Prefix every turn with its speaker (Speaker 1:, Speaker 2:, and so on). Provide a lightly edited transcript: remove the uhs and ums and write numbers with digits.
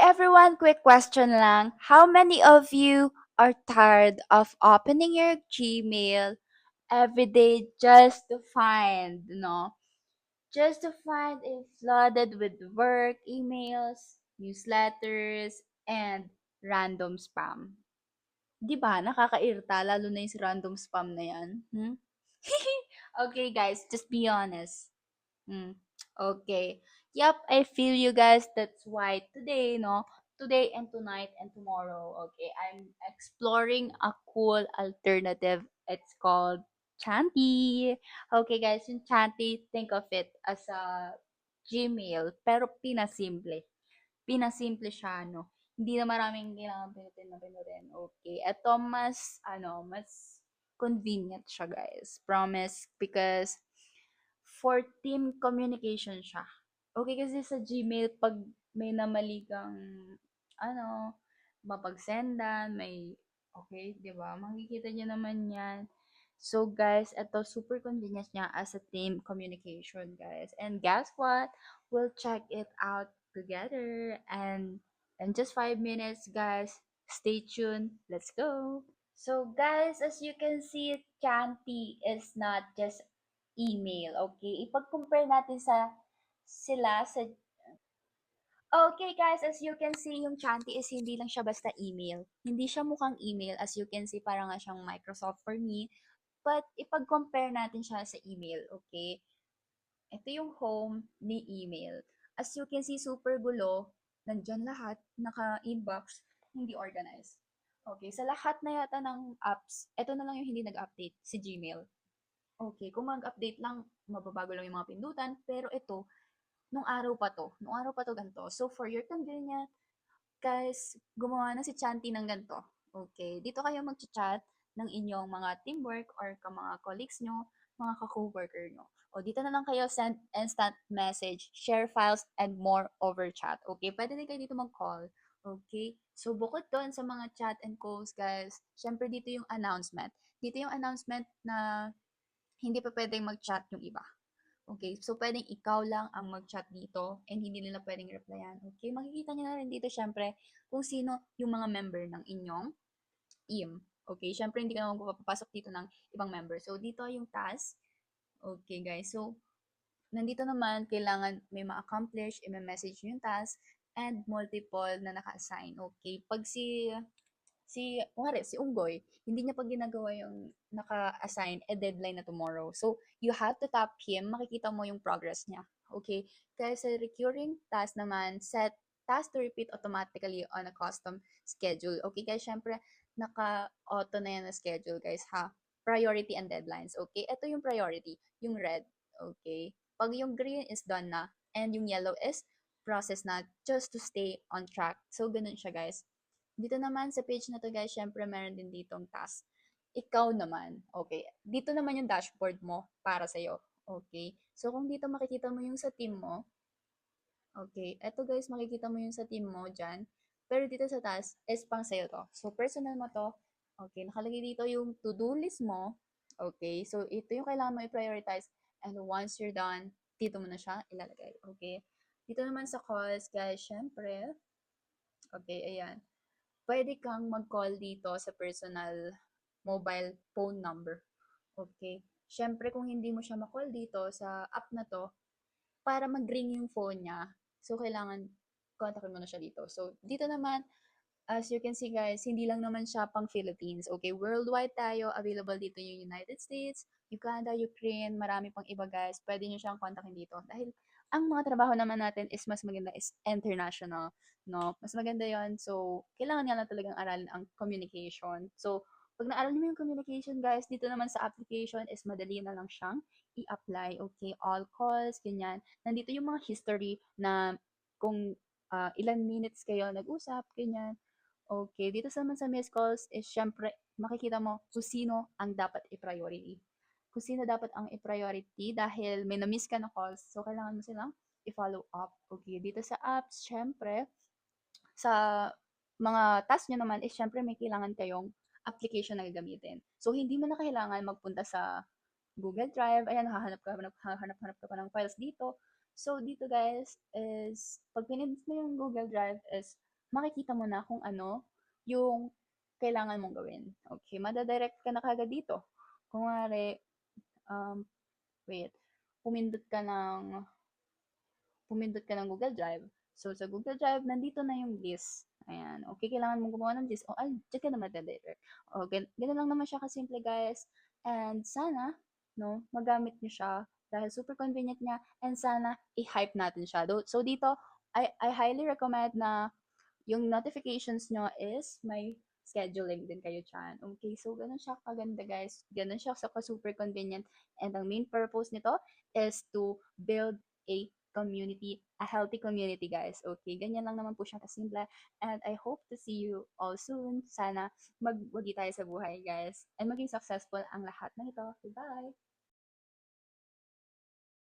Speaker 1: everyone, quick question lang. How many of you are tired of opening your Gmail every day just to find, just to find it flooded with work emails, newsletters, and random spam? 'Di ba? Nakakairita, lalo na yung si random spam na yan. Hmm? Okay, guys, just be honest. Mm. Okay. Yep, I feel you guys. That's why today, no? Today and tonight and tomorrow, okay, I'm exploring a cool alternative. It's called Chanty. Okay, guys, yung Chanty, think of it as a Gmail, pero pinasimple. Pinasimple siya, no? Hindi na maraming kailangan pinutin na pinutin. Okay. Ito mas convenient siya, guys. Promise. Because for team communication siya. Okay, kasi sa Gmail, pag may namali kang, ano, mapagsendan, okay, di ba? Makikita niyo naman yan. So, guys, ito, super convenient niya as a team communication, guys. And guess what? We'll check it out together. And in just 5 minutes, guys, stay tuned. Let's go. So, guys, as you can see, Chanty is not just email, okay? Ipag-compare natin sila sa Okay, guys, as you can see, yung Chanty is hindi lang siya basta email. Hindi siya mukhang email. As you can see, parang nga siyang Microsoft for me. But ipag-compare natin siya sa email, okay? Ito yung home ni email. As you can see, super gulo. Nandyan lahat, naka-inbox, hindi organized. Okay, sa lahat na yata ng apps, ito na lang yung hindi nag-update, si Gmail. Okay, kung mag-update lang, mababago lang yung mga pindutan, pero ito, nung araw pa to ganito. So, for your convenience, guys, gumawa na si Chanty ng ganito. Okay, dito kayo mag-chat ng inyong mga teamwork or mga colleagues nyo, mga ka-coworker nyo. O, dito na lang kayo send instant message, share files, and more over chat. Okay, pwede din kayo dito mag-call. Okay, so bukod doon sa mga chat and calls, guys, syempre dito yung announcement. Dito yung announcement na hindi pa pwedeng mag-chat yung iba. Okay, so pwedeng ikaw lang ang mag-chat dito and hindi nila pwedeng replyan. Okay, makikita niyo na rin dito syempre kung sino yung mga member ng inyong team. Okay, syempre hindi ka naman papapasok dito ng ibang member. So, dito yung task. Okay, guys. So, nandito naman, kailangan may ma-accomplish, i-message yung task, and multiple na naka-assign. Okay, pag si Unggoy, hindi niya pa ginagawa yung naka-assign a deadline na tomorrow. So, you have to tap him, makikita mo yung progress niya. Okay? Kaya sa recurring task naman, set task to repeat automatically on a custom schedule. Okay? Kaya syempre, naka-auto na yan na schedule, guys, ha? Priority and deadlines. Okay? Ito yung priority, yung red. Okay? Pag yung green is done na, and yung yellow is process na just to stay on track. So, ganun siya, guys. Dito naman sa page na 'to, guys, syempre meron din ditong task. Ikaw naman, okay, dito naman yung dashboard mo para sa'yo, okay. So, kung dito makikita mo yung sa team mo, okay, eto guys, makikita mo yung sa team mo diyan, pero dito sa task is pang sa'yo 'to. So, personal mo 'to, okay, nakalagay dito yung to-do list mo, okay. So, ito yung kailangan mo i-prioritize and once you're done, dito mo na siya ilalagay, okay. Dito naman sa calls, guys, syempre, okay, ayan. Pwede kang mag-call dito sa personal mobile phone number. Okay? Siyempre, kung hindi mo siya ma-call dito sa app na 'to, para mag-ring yung phone niya, so kailangan kontakin mo na siya dito. So, dito naman, as you can see, guys, hindi lang naman siya pang Philippines. Okay, worldwide tayo. Available dito yung United States, Uganda, Ukraine, marami pang iba, guys. Pwede nyo siyang kontakin dito. Dahil ang mga trabaho naman natin is mas maganda is international, no? Mas maganda yon. So, kailangan nga lang talagang aralin ang communication. So, pag naaral mo yung communication, guys, dito naman sa application is madali na lang siyang i-apply. Okay, all calls, ganyan. Nandito yung mga history na kung ilan minutes kayo nag-usap, ganyan. Okay, dito sa naman sa missed calls is syempre makikita mo kung sino ang dapat i-priority. Kung sino dapat ang i-priority dahil may na-miss ka na calls, so kailangan mo silang i-follow up. Okay, dito sa apps, syempre, sa mga task nyo naman is syempre may kailangan kayong application na gagamitin. So, hindi mo na kailangan magpunta sa Google Drive. Ayan, hahanap ka pa ng files dito. So, dito guys is, pag pinindot mo yung Google Drive is makikita mo na kung ano yung kailangan mong gawin. Okay, madadirect ka na kagad dito. Kunwari, um, wait, pumindot ka ng Google Drive. So, sa Google Drive, nandito na yung list. Ayan. Okay, kailangan mong gumawa ng list. O, ay, dyan ka na madaliver. O, ganun lang naman siya kasimple, guys. And sana, no, magamit nyo siya dahil super convenient niya and sana i-hype natin siya. So, dito, I highly recommend na yung notifications nyo is may scheduling din kayo dyan. Okay, so ganun siya kaganda guys. Ganun siya sa super convenient. And ang main purpose nito is to build a community, a healthy community guys. Okay, ganyan lang naman po siya kasimple. And I hope to see you all soon. Sana magwagi tayo sa buhay guys. And maging successful ang lahat ng ito. Goodbye!